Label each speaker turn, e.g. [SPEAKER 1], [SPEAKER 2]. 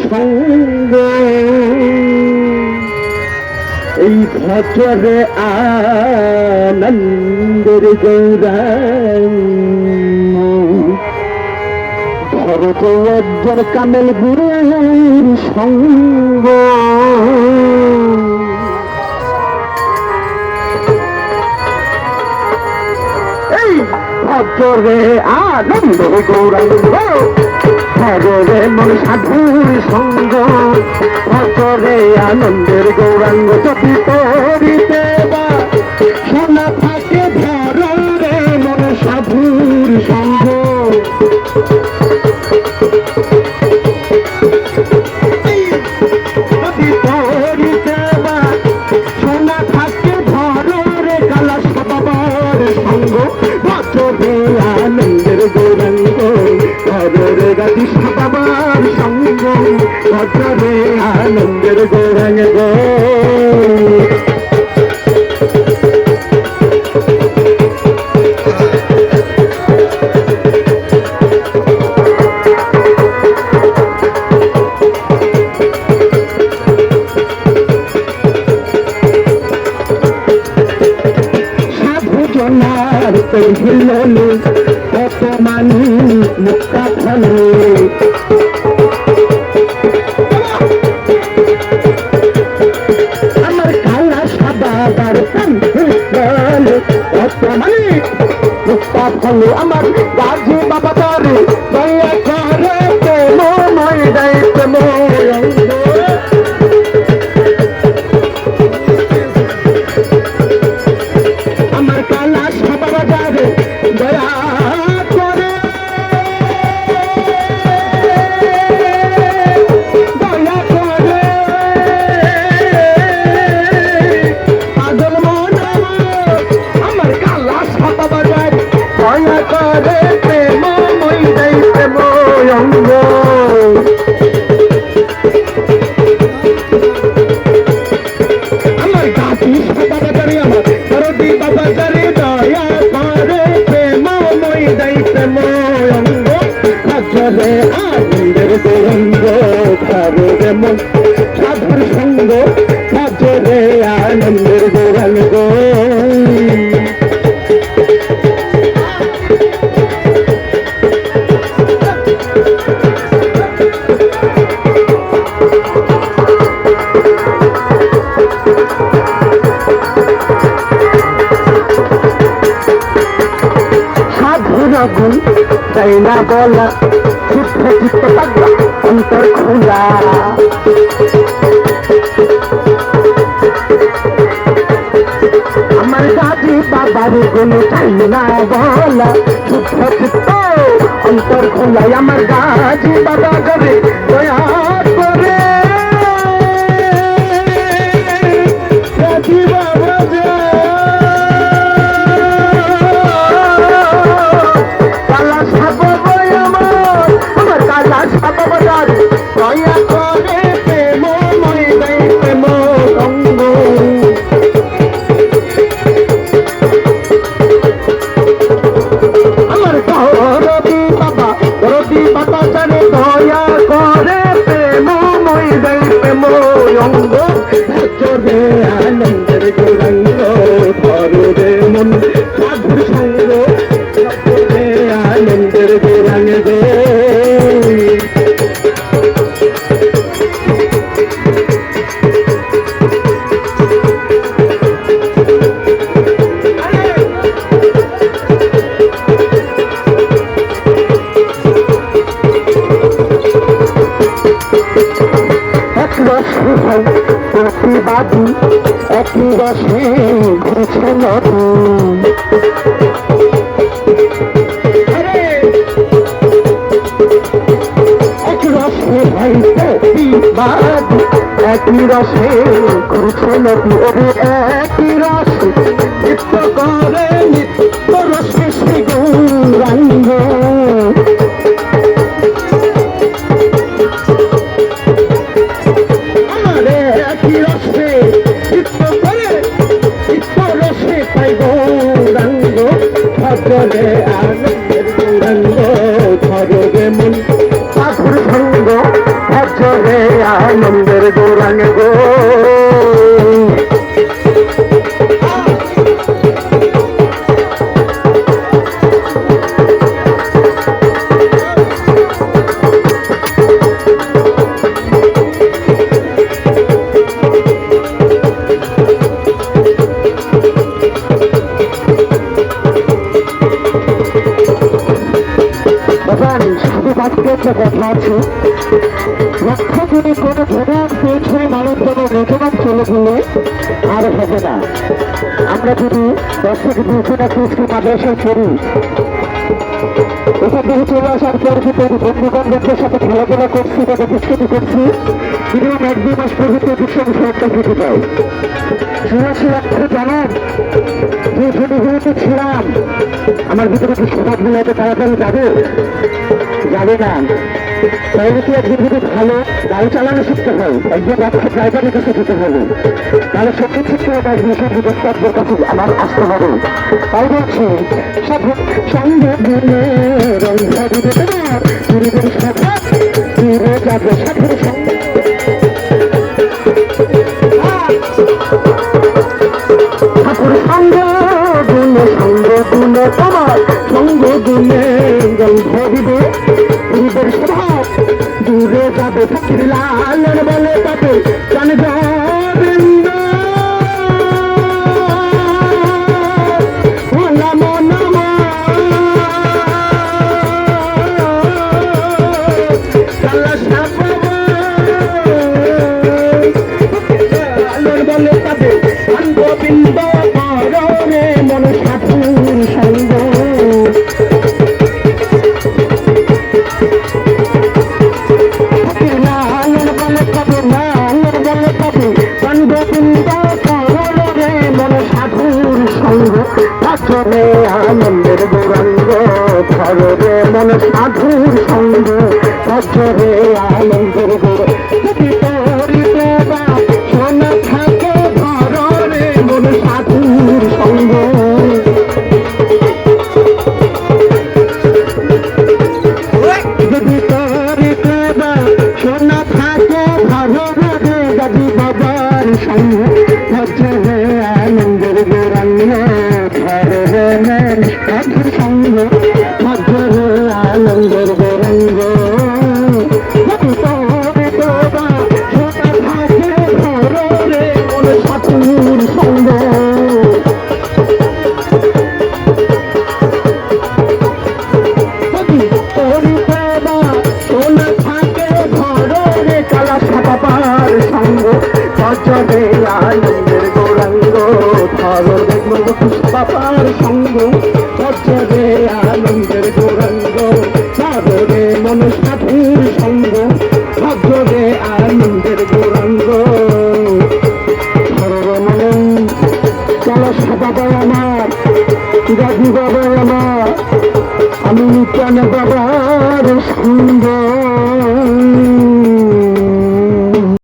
[SPEAKER 1] সঙ্গ এই ভজরে আনন্দের গৌরাঙ্গ ভরত অজ্জর কামেল গুরুর সঙ্গ এই ভজরে আনন্দের গৌরাঙ্গ ভজরে মন সাধুর সঙ্গ ভজরে আনন্দের গৌরাঙ্গ যদি করিতে বা সোনা থাকে ধরে মন সাধুর সঙ্গ যদি করিতে বা সোনা থাকে ধরে কালাস বাবার সঙ্গ ভজরে আনন্দের গৌরাঙ্গ ভজরে গাতি বাবার সঙ্গ ভজরে আনন্দের গৌরাঙ্গ কত মানুষ মুক্তা ফলে আমার কালা সাদার কত মানুষ মুক্তা ফলে আমার গাজী বাবা তারে দয়া করে প্রেমময় দেয় প্রেময় আমার কালা সাদা বাজারে দয়া করে পাগল মন আমার কালা সাদা বাজারে দয়া করে প্রেমময় দেয় প্রেময় অঙ্গ আমার গাছি সাদা বাজারে আমার দরদি বাবা জারে দয়া করে প্রেমময় দেয় প্রেময় অঙ্গ ভজরে আনন্দের গৌরাঙ্গ ধরে মন সাধুর সঙ্গ ভজরে আনন্দের গৌরাঙ্গ গুণ তাই না বলা ছোট্ট চিত্ত পাগলা অন্তর খোলা আমার দাদি বাবার গুণ তাই না বলা ছোট্ট চিত্ত অন্তর খোলা আমার দাদি বাবা করে দয়া করে দাদি বাবা দয়া করে প্রেমময় দেয় প্রেম সঙ্গ আমার রবি বাবা জানে দয়া করে প্রেমময় দেয় প্রেম অঙ্গ ভজরে আনন্দের গৌরাঙ্গ ধরে মন সাধুর সঙ্গ ভজরে আনন্দের গৌরাঙ্গ প্রতিবাদী একই রসে ঘুরছে নতুন এক রসে ভাই প্রতিবাদী একই রসে ঘুরছে নতুন একই রসে নিত্য করে নিত্য রসে শ্রী গৌরাঙ্গ ভজরে আনন্দের গৌরাঙ্গ ধরে মন সাধুর সঙ্গ ভজরে ভরে আনন্দের গৌরাঙ্গ গো। কথা আছে লক্ষ্য যদি কোনো ভোটার পেয়েছে মানুষ যেন রেজমান চলে গেলে আর হবে না। আমরা যদি 10 থেকে 200 টা কৃষ্টি মাদ্রাসায় পড়ি, এখান থেকে চলে আসার পর কিন্তু বন্ধু বান্ধবদের সাথে খেলাধুলা করছি বা দুষ্কৃতি করছি, মিনিমাম 1-2 মাস পর্যন্ত বিষয় একটা কিছু পাই। জানান যে ছোট ছিলাম, আমার ভিতরে কি সমাজ মিলাতে তাড়াতাড়ি যাবে যাবে না। তাহলে কি একদিন যদি ভালো গাড়ি চালানো শিখতে হয়, একজন রাস্তা ড্রাইভারের কাছে যেতে হবে, তাহলে সত্যি শিখতে হবে বিষয় বিদেশের কাছে আমার আসতে হবে। তাই বলছি সঙ্গে যাবে সাথে সঙ্গে ঠাকুর সঙ্গে গুণে সঙ্গে গুণে তোমার সঙ্গে গুণে গন্ধ দিবে পূর্বের স্বভাব দূরে যাবে ফকির লালের বলে তাতে জান গোবিন্দ নমো নমো লালের বলে তাতে জান গোবিন্দ পরমে মন সাধুর সঙ্গ চলে আনন্দের গৌরাঙ্গ ঘরে মন সাধুর সঙ্গ চলে আনন্দের সোনা থাকে ঘরে মন সাধুর সঙ্গ যদি তোরিতে সোনা থাকে ঘরে গাজী বাবার সঙ্গ চলে আনন্দের গৌরাঙ্গ সাধুর সঙ্গ মধ্যে আনন্দের গৌরাঙ্গ সাধুর সঙ্গ সোনা থাকে ঘরে কালা সাপার সঙ্গ চলে আনন্দের গৌরাঙ্গ বাবার সঙ্গ চলে আনন্দের গৌরাঙ্গ সাগরে মন সাধুর সঙ্গ ভাগ্যরে আনন্দের গৌরাঙ্গ মনে চলো বাবা আমার গাজী বাবা আমার আমি কেন বাবার সঙ্গ